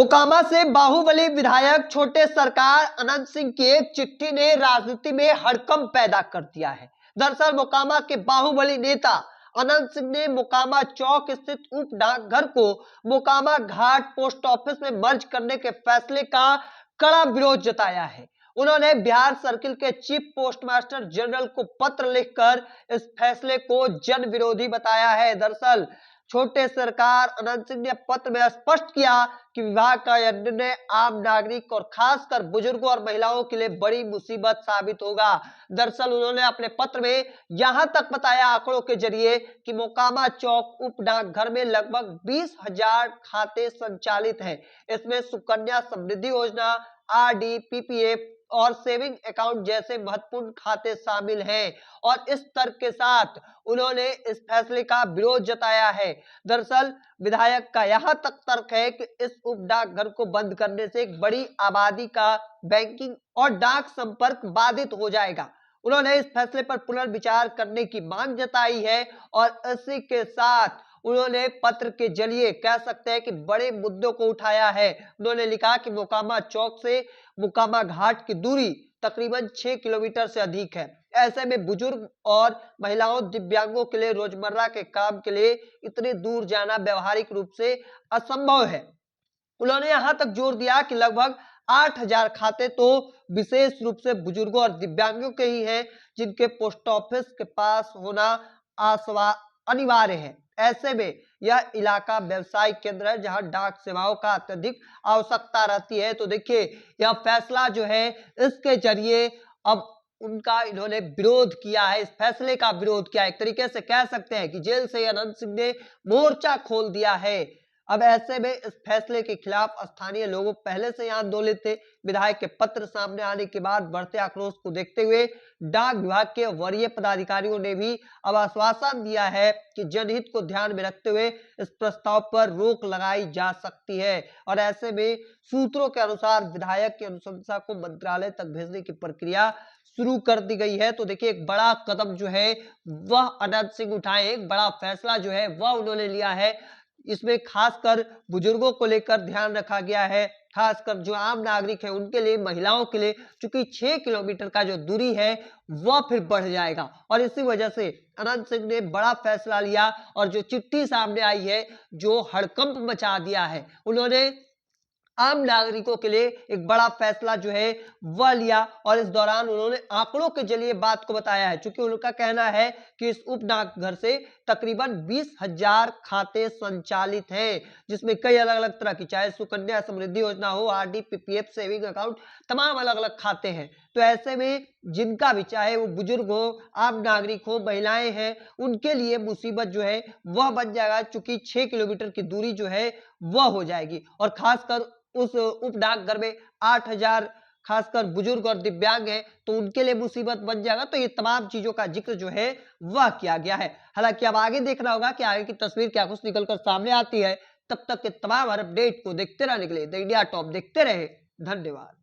मोकामा से बाहुबली विधायक छोटे सरकार अनंत सिंह की एक चिट्ठी ने राजनीति में हड़कंप पैदा कर दिया है। दरअसल मोकामा के बाहुबली नेता अनंत सिंह ने मोकामा चौक स्थित उप डाकघर को मोकामा घाट पोस्ट ऑफिस में मर्ज करने के फैसले का कड़ा विरोध जताया है। उन्होंने बिहार सर्किल के चीफ पोस्टमास्टर जनरल को पत्र लिखकर इस फैसले को जन विरोधी बताया है। दरअसल छोटे सरकार अनंत सिंह ने पत्र में स्पष्ट किया कि विभाग का यह निर्णय आम नागरिक और खासकर बुजुर्गों और महिलाओं के लिए बड़ी मुसीबत साबित होगा। दरअसल उन्होंने अपने पत्र में यहां तक बताया आंकड़ों के जरिए कि मोकामा चौक उप डाकघर में लगभग 20,000 खाते संचालित हैं। इसमें सुकन्या समृद्धि योजना, आरडी, पीपीएफ और सेविंग अकाउंट जैसे महत्वपूर्ण खाते शामिल हैं और इस तर्क के साथ उन्होंने इस फैसले का विरोध जताया है। दरअसल विधायक का यहां तक तर्क है कि इस उप डाकघर को बंद करने से एक बड़ी आबादी का बैंकिंग और डाक संपर्क बाधित हो जाएगा। उन्होंने इस फैसले पर पुनर्विचार करने की मांग जताई है और इसी के साथ उन्होंने पत्र के जरिए कह सकते हैं कि बड़े मुद्दों को उठाया है। उन्होंने लिखा कि मोकामा चौक से मोकामा घाट की दूरी तकरीबन 6 किलोमीटर से अधिक है। ऐसे में बुजुर्ग और महिलाओं, दिव्यांगों के लिए रोजमर्रा के काम के लिए इतनी दूर जाना व्यवहारिक रूप से असंभव है। उन्होंने यहां तक जोर दिया कि लगभग 8,000 खाते तो विशेष रूप से बुजुर्गों और दिव्यांगों के ही हैं, जिनके पोस्ट ऑफिस के पास होना अनिवार्य है। ऐसे में यह इलाका व्यवसायिक केंद्र है जहां डाक सेवाओं का अत्यधिक आवश्यकता रहती है। तो देखिए यह फैसला जो है इसके जरिए अब उनका इन्होंने विरोध किया है, इस फैसले का विरोध किया है। एक तरीके से कह सकते हैं कि जेल से अनंत सिंह ने मोर्चा खोल दिया है। अब ऐसे में इस फैसले के खिलाफ स्थानीय लोगों पहले से यहां आंदोलित थे। विधायक के पत्र सामने आने के बाद बढ़ते आक्रोश को देखते हुए डाक विभाग के वरीय पदाधिकारियों ने भी अब आश्वासन दिया है कि जनहित को ध्यान में रखते हुए इस प्रस्ताव पर रोक लगाई जा सकती है और ऐसे में सूत्रों के अनुसार विधायक की अनुशंसा को मंत्रालय तक भेजने की प्रक्रिया शुरू कर दी गई है। तो देखिए एक बड़ा कदम जो है वह अनंत सिंह उठाए, एक बड़ा फैसला जो है वह उन्होंने लिया है। इसमें खासकर बुजुर्गों को लेकर ध्यान रखा गया है, खासकर जो आम नागरिक है उनके लिए, महिलाओं के लिए, क्योंकि 6 किलोमीटर का जो दूरी है वह फिर बढ़ जाएगा और इसी वजह से अनंत सिंह ने बड़ा फैसला लिया और जो चिट्ठी सामने आई है जो हड़कंप मचा दिया है, उन्होंने आम नागरिकों के लिए एक बड़ा फैसला जो है वह लिया और इस दौरान उन्होंने आंकड़ों के जरिए बात को बताया है। क्योंकि उनका कहना है कि इस उप डाकघर से तकरीबन 20,000 खाते संचालित हैं, जिसमें कई अलग अलग तरह की, चाहे सुकन्या समृद्धि योजना हो, आरडी, पीपीएफ, सेविंग अकाउंट, तमाम अलग अलग खाते हैं। तो ऐसे में जिनका भी, चाहे वो बुजुर्ग हो, आम नागरिक हो, महिलाएं हैं, उनके लिए मुसीबत जो है वह बन जाएगा। चूंकि 6 किलोमीटर की दूरी जो है वह हो जाएगी और खासकर उस उप डाकघर में 8,000 खासकर बुजुर्ग और दिव्यांग हैं, तो उनके लिए मुसीबत बन जाएगा। तो ये तमाम चीजों का जिक्र जो है वह किया गया है। हालांकि अब आगे देखना होगा कि आगे की तस्वीर क्या कुछ निकलकर सामने आती है। तब तक के तमाम हर अपडेट को देखते रहने के लिए द इंडिया टॉप देखते रहे। धन्यवाद।